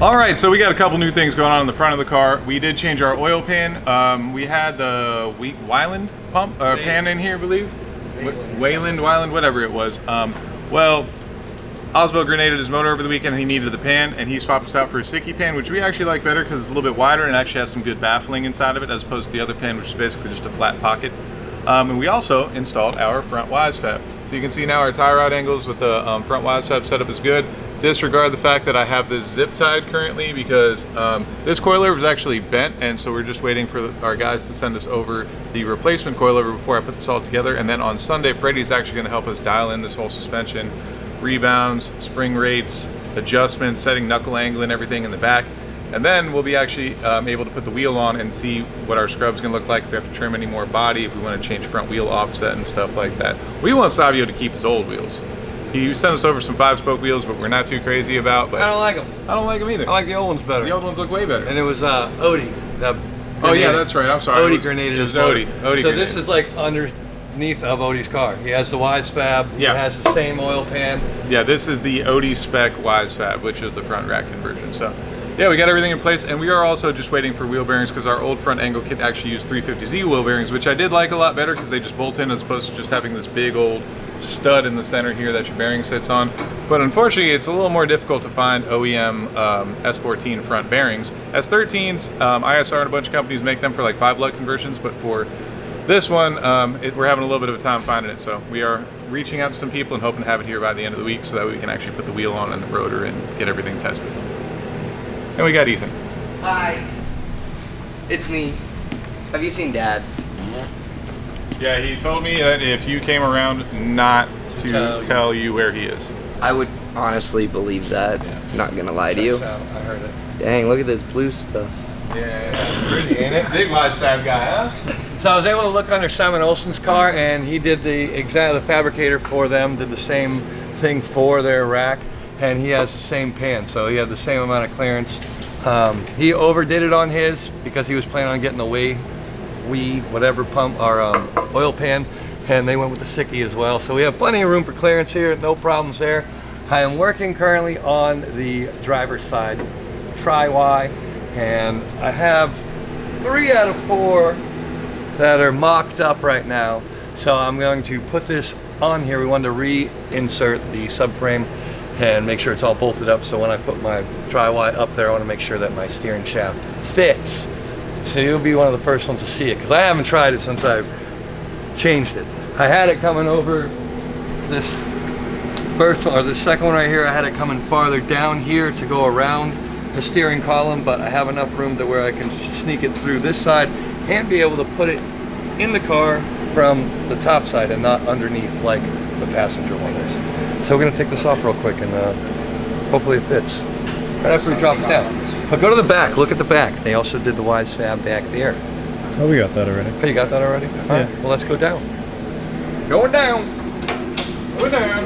All right, so we got a couple new things going on in the front of the car. We did change our oil pan. We had the Weiland pump pan in here, I believe. Weiland, whatever it was. Well, Oswald grenaded his motor over the weekend and he needed the pan, and he swapped us out for a sticky pan, which we actually like better because it's a little bit wider and actually has some good baffling inside of it as opposed to the other pan, which is basically just a flat pocket. And we also installed our front wise fab. So you can see now our tie rod angles with the front wise fab setup is good. Disregard the fact that I have this zip tied currently because this coilover was actually bent, and so we're just waiting for our guys to send us over the replacement coilover before I put this all together. And then on Sunday, Freddie's actually going to help us dial in this whole suspension, rebounds, spring rates, adjustments, setting knuckle angle and everything in the back. And then we'll be actually able to put the wheel on and see what our scrub's gonna look like, if we have to trim any more body, if we want to change front wheel offset and stuff like that. We want Savio to keep his old wheels. He sent us over some 5-spoke wheels, but we're not too crazy about. But I don't like them. I don't like them either. I like the old ones better. The old ones look way better. And it was Odie. Oh yeah, that's right. I'm sorry. Odie grenaded his Odie. So grenaded. this is like underneath of Odie's car. He has the wise fab. Yeah. He has the same oil pan. Yeah, this is the Odie spec wise fab, which is the front rack conversion. So yeah, we got everything in place, and we are also just waiting for wheel bearings because our old front angle kit actually used 350Z wheel bearings, which I did like a lot better because they just bolt in as opposed to just having this big old stud in the center here that your bearing sits on. But unfortunately, it's a little more difficult to find OEM S14 front bearings. S13s, ISR and a bunch of companies make them for like 5 lug conversions, but for this one, we're having a little bit of a time finding it. So we are reaching out to some people and hoping to have it here by the end of the week so that we can actually put the wheel on and the rotor and get everything tested. And we got Ethan. Hi. It's me. Have you seen Dad? Yeah, he told me that if you came around not to tell you where he is. I would honestly believe that. Yeah. Not gonna lie to you. I heard it. Dang, look at this blue stuff. Yeah, that's pretty, ain't it? Big wise fab guy, huh? So I was able to look under Simon Olsen's car, and he did the fabricator for them, did the same thing for their rack, and he has the same pan, so he had the same amount of clearance. He overdid it on his because he was planning on getting the whatever pump or oil pan, and they went with the Sickie as well. So we have plenty of room for clearance here, no problems there. I am working currently on the driver's side tri-Y, and I have 3 out of 4 that are mocked up right now. So I'm going to put this on here. We wanted to reinsert the subframe and make sure it's all bolted up, so when I put my tri-Y up there, I want to make sure that my steering shaft fits. So you'll be one of the first ones to see it, because I haven't tried it since I've changed it. I had it coming over this first one, or the second one right here, I had it coming farther down here to go around the steering column, but I have enough room to where I can sneak it through this side and be able to put it in the car from the top side and not underneath like the passenger one is. So we're gonna take this off real quick and hopefully it fits. Right after we drop it down. But go to the back, look at the back. They also did the wise fab back there. Oh, we got that already. Oh, you got that already? All right, well, let's go down. Going down. Going down.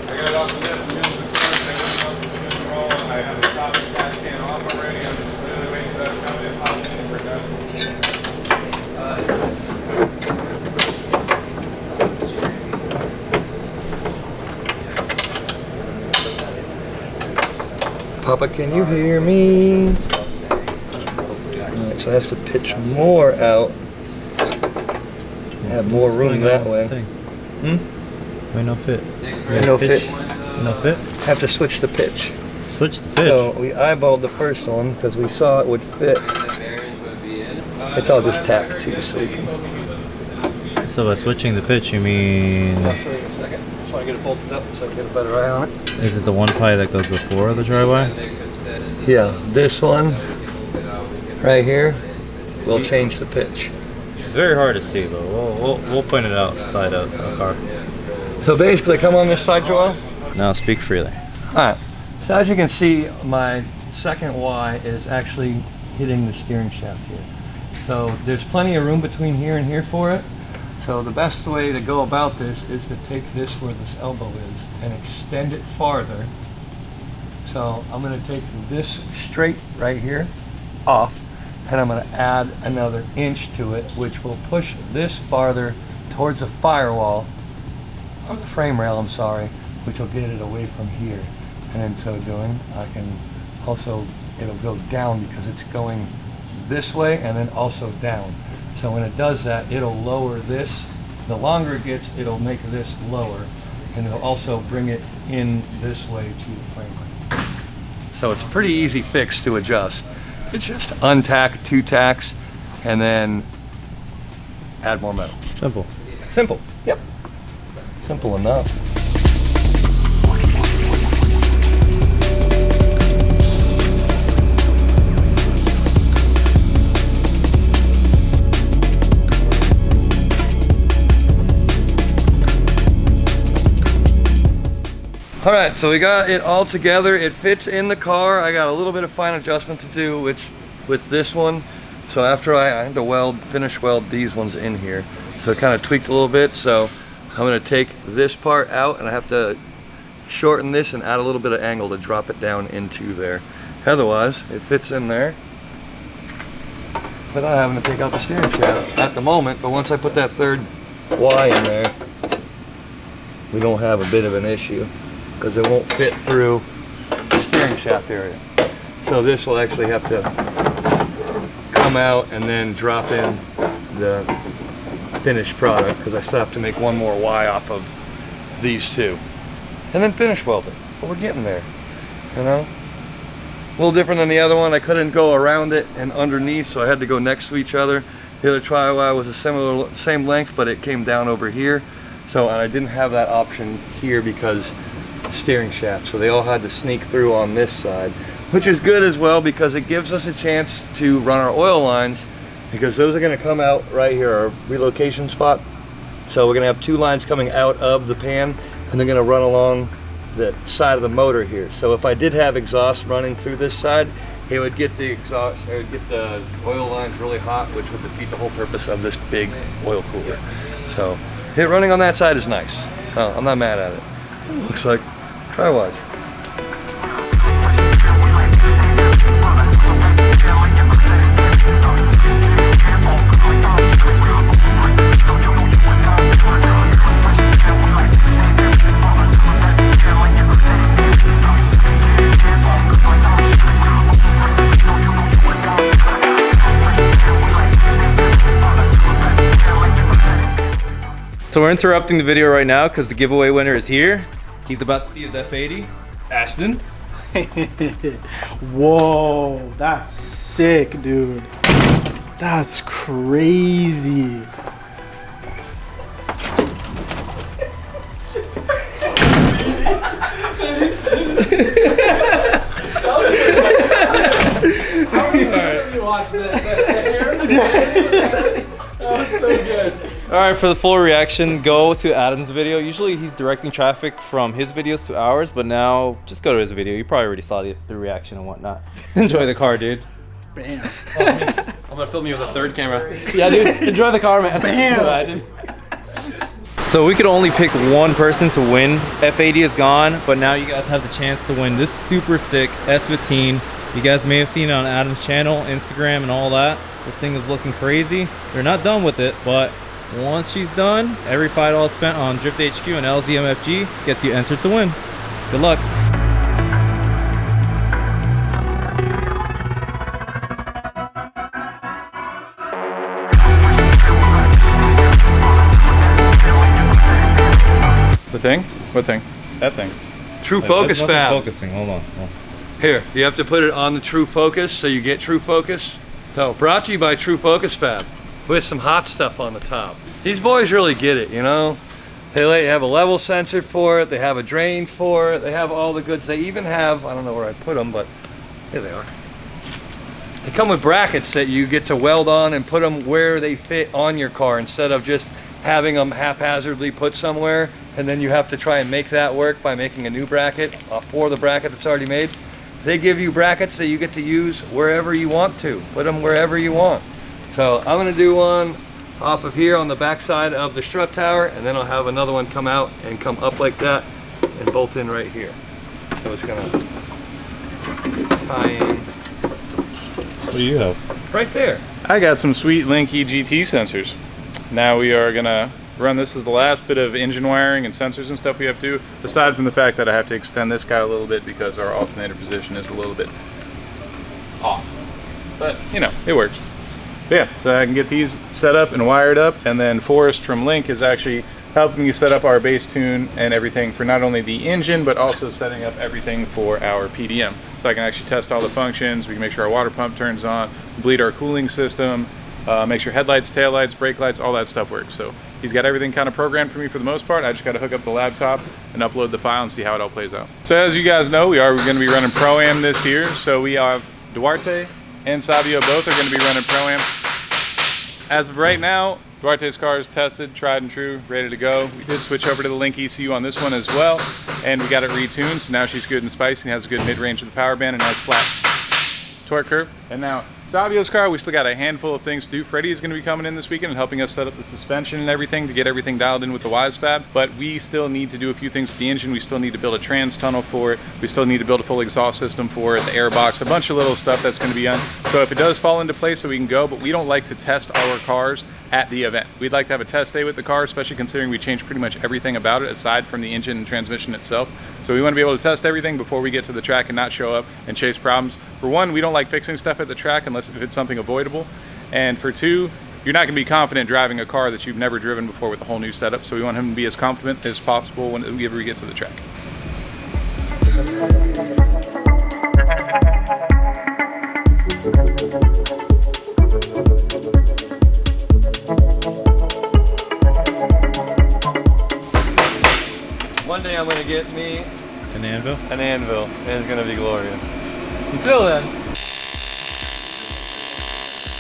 I got it off the lip, the wheels are turning, everything else is good to roll. I have the top and catch can off already. I'm just literally waiting for that to come in, pop it in, and we're done. Papa, can you hear me? Alright, so I have to pitch more out. Have more room that way. Wait, no fit. No fit. No fit? Have to switch the pitch. Switch the pitch. So we eyeballed the first one because we saw it would fit. It's all just tack too, so we can. So by switching the pitch, you mean... I'll show you in a second. Just want to get it bolted up so I can get a better eye on it. Is it the one ply that goes before the driveway? Yeah, this one right here will change the pitch. It's very hard to see, but we'll point it outside of the car. So basically, come on this side, Joel. Now speak freely. Alright, so as you can see, my second Y is actually hitting the steering shaft here. So there's plenty of room between here and here for it. So the best way to go about this is to take this where this elbow is and extend it farther. So I'm going to take this straight right here off, and I'm going to add another inch to it, which will push this farther towards the firewall, or the frame rail, I'm sorry, which will get it away from here. And in so doing, I can also, it'll go down because it's going this way and then also down. So when it does that, it'll lower this. The longer it gets, it'll make this lower, and it'll also bring it in this way to the frame. So it's a pretty easy fix to adjust. It's just untack 2 tacks and then add more metal. Simple. Simple. Yep. Simple enough. All right, so we got it all together. It fits in the car. I got a little bit of fine adjustment to do, which with this one. So after I had to finish weld these ones in here. So it kind of tweaked a little bit. So I'm gonna take this part out and I have to shorten this and add a little bit of angle to drop it down into there. Otherwise, it fits in there without having to take out the steering shaft at the moment. But once I put that third Y in there, we don't have a bit of an issue, because it won't fit through the steering shaft area. So this will actually have to come out and then drop in the finished product, because I still have to make one more Y off of these two. And then finish welding. But we're getting there, you know? A little different than the other one. I couldn't go around it and underneath, so I had to go next to each other. The other tri-Y was a same length, but it came down over here. So I didn't have that option here because steering shaft, so they all had to sneak through on this side, which is good as well because it gives us a chance to run our oil lines, because those are going to come out right here, our relocation spot. So we're going to have 2 lines coming out of the pan, and they're going to run along the side of the motor here. So if I did have exhaust running through this side, it would get the exhaust, it would get the oil lines really hot, which would defeat the whole purpose of this big oil cooler. So it running on that side is nice. I'm not mad at it. Looks like tri-wise. So we're interrupting the video right now because the giveaway winner is here. He's about to see his F80. Ashton. Whoa, that's sick, dude. That's crazy. That was so good. Alright, for the full reaction, go to Adam's video. Usually he's directing traffic from his videos to ours, but now just go to his video. You probably already saw the reaction and whatnot. Enjoy the car, dude. Bam. I'm gonna film you with a third camera. Yeah, dude. Enjoy the car, man. Bam. Imagine. So we could only pick one person to win. F80 is gone, but now you guys have the chance to win this super sick S14. You guys may have seen it on Adam's channel, Instagram, and all that. This thing is looking crazy. They're not done with it, but once she's done, every $5 spent on Drift HQ and LZMFG gets you entered to win. Good luck. The thing? What thing? That thing. True focus fab. Focusing. Hold on. Here, you have to put it on the true focus so you get true focus. So, brought to you by True Focus Fab with some hot stuff on the top. These boys really get it, you know? They have a level sensor for it, they have a drain for it, they have all the goods. They even have, I don't know where I put them, but here they are. They come with brackets that you get to weld on and put them where they fit on your car instead of just having them haphazardly put somewhere and then you have to try and make that work by making a new bracket for the bracket that's already made. They give you brackets that you get to use wherever you want to. Put them wherever you want. So I'm gonna do one off of here on the back side of the strut tower, and then I'll have another one come out and come up like that and bolt in right here. So it's gonna tie in. What do you have? Right there. I got some sweet Linky GT sensors. Now we are gonna run. This is the last bit of engine wiring and sensors and stuff we have to do, aside from the fact that I have to extend this guy a little bit because our alternator position is a little bit off. But, you know, it works. But yeah, so I can get these set up and wired up, and then Forrest from Link is actually helping me set up our base tune and everything for not only the engine, but also setting up everything for our PDM. So I can actually test all the functions, we can make sure our water pump turns on, bleed our cooling system, make sure headlights, taillights, brake lights, all that stuff works. So he's got everything kind of programmed for me for the most part. I just got to hook up the laptop and upload the file and see how it all plays out. So as you guys know, we are going to be running Pro-Am this year. So we have Duarte and Savio both are going to be running Pro-Am. As of right now, Duarte's car is tested, tried and true, ready to go. We did switch over to the Link ECU on this one as well, and we got it retuned, so now she's good and spicy and has a good mid-range of the power band and nice flat torque curve. And now Savio's car, we still got a handful of things to do. Freddie is going to be coming in this weekend and helping us set up the suspension and everything to get everything dialed in with the WiseFab, but we still need to do a few things with the engine. We still need to build a trans tunnel for it. We still need to build a full exhaust system for it, the air box, a bunch of little stuff that's going to be on. So if it does fall into place, so we can go, but we don't like to test our cars at the event. We'd like to have a test day with the car, especially considering we changed pretty much everything about it aside from the engine and transmission itself. So we want to be able to test everything before we get to the track and not show up and chase problems. For one, we don't like fixing stuff at the track unless if it's something avoidable. And for two, you're not going to be confident driving a car that you've never driven before with a whole new setup. So we want him to be as confident as possible whenever we get to the track. One day I'm gonna get me An anvil? an anvil, and it's gonna be glorious. Until then.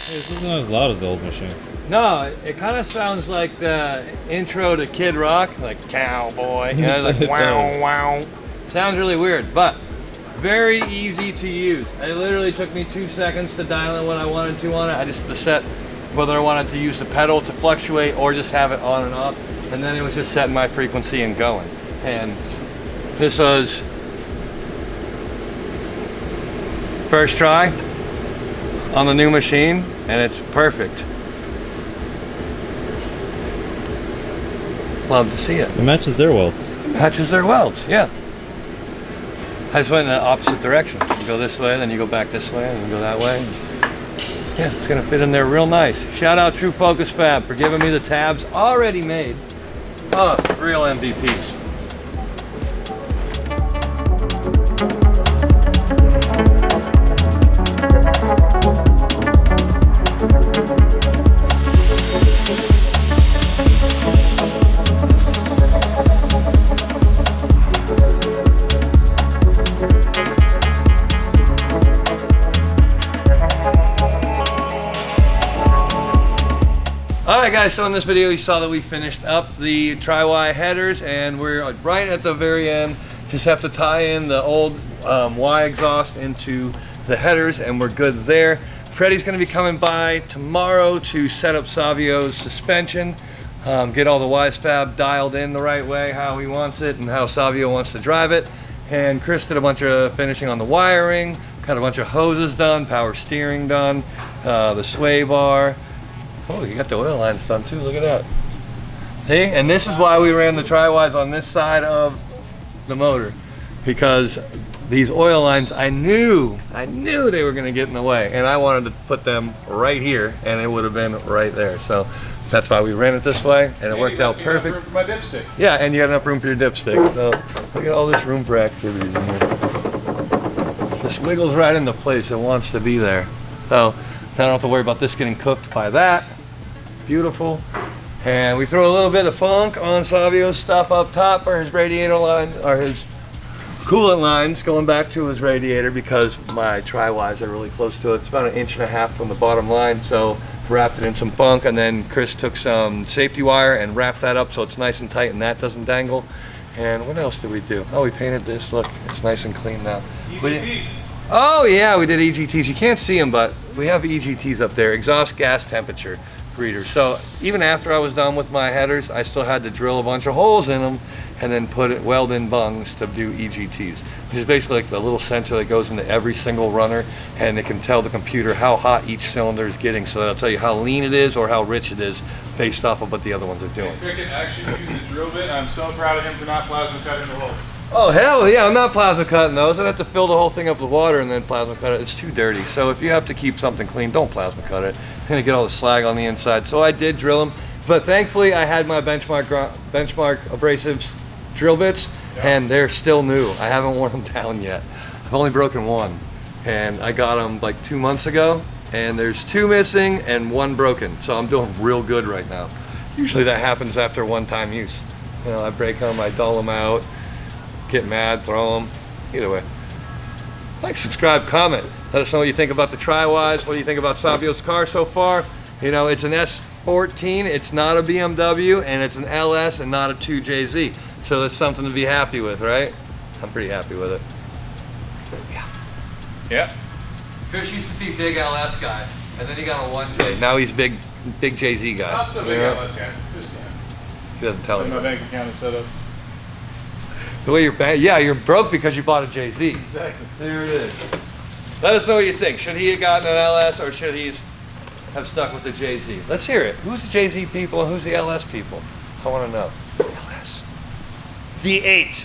Hey, this isn't as loud as the old machine. No, it kind of sounds like the intro to Kid Rock, like cowboy, you know, like It wow, does. wow. Sounds really weird, but very easy to use. It literally took me 2 seconds to dial in what I wanted to on it. I just had to set whether I wanted to use the pedal to fluctuate or just have it on and off, and then it was just setting my frequency and going. And this was first try on the new machine, and it's perfect. Love to see it. It matches their welds. Matches their welds, yeah. I just went in the opposite direction. You go this way, then you go back this way, and you go that way. Yeah, it's gonna fit in there real nice. Shout out True Focus Fab for giving me the tabs already made. Oh, real MVPs. Alright guys, so in this video you saw that we finished up the tri-Y headers and we're right at the very end. Just have to tie in the old Y exhaust into the headers and we're good there. Freddie's going to be coming by tomorrow to set up Savio's suspension, get all the WiseFab dialed in the right way, how he wants it and how Savio wants to drive it. And Chris did a bunch of finishing on the wiring, got a bunch of hoses done, power steering done, the sway bar. Oh, you got the oil lines done too, look at that. See, and this is why we ran the tri-Ys on this side of the motor, because these oil lines, I knew they were gonna get in the way, and I wanted to put them right here, and it would have been right there. So that's why we ran it this way, and it worked out perfect. Room for my dipstick. Yeah, and you got enough room for your dipstick. So look at all this room for activities in here. This wiggles right into place, it wants to be there. So I don't have to worry about this getting cooked by that. Beautiful. And we throw a little bit of funk on Savio's stuff up top for his radiator line, or his coolant lines going back to his radiator, because my tri-Ys are really close to it. It's about 1.5 inches from the bottom line, so wrapped it in some funk, and then Chris took some safety wire and wrapped that up so it's nice and tight and that doesn't dangle. And what else did we do? Oh, we painted this. Look, it's nice and clean now. Oh yeah, we did EGTs. You can't see them, but we have EGTs up there. Exhaust gas temperature. readers. So even after I was done with my headers, I still had to drill a bunch of holes in them and then weld in bungs to do EGTs, which is basically like the little sensor that goes into every single runner, and it can tell the computer how hot each cylinder is getting, so that'll tell you how lean it is or how rich it is based off of what the other ones are doing. Crickett actually used the drill bit. I'm so proud of him for not plasma cutting the holes. Oh hell yeah, I'm not plasma cutting those. I'd have to fill the whole thing up with water and then plasma cut it. It's too dirty. So if you have to keep something clean, don't plasma cut it. It's gonna get all the slag on the inside. So I did drill them, but thankfully I had my benchmark abrasives drill bits, and they're still new. I haven't worn them down yet. I've only broken one, and I got them like 2 months ago, and there's 2 missing and 1 broken. So I'm doing real good right now. Usually that happens after one-time use. You know, I break them, I dull them out, get mad, throw them. Either way. Like, subscribe, comment. Let us know what you think about the Tri-Wise. What do you think about Savio's car so far? You know, it's an S14, it's not a BMW, and it's an LS and not a 2JZ. So that's something to be happy with, right? I'm pretty happy with it. Yeah. Yeah. Chris used to be big LS guy, and then he got a 1J. Now he's big JZ guy. I'm still big LS guy. Just, He doesn't tell me. my bank account is set up. The way you're broke because you bought a JZ. Exactly. There it is. Let us know what you think. Should he have gotten an LS or should he have stuck with the JZ? Let's hear it. Who's the JZ people and who's the LS people? I want to know. LS. V8.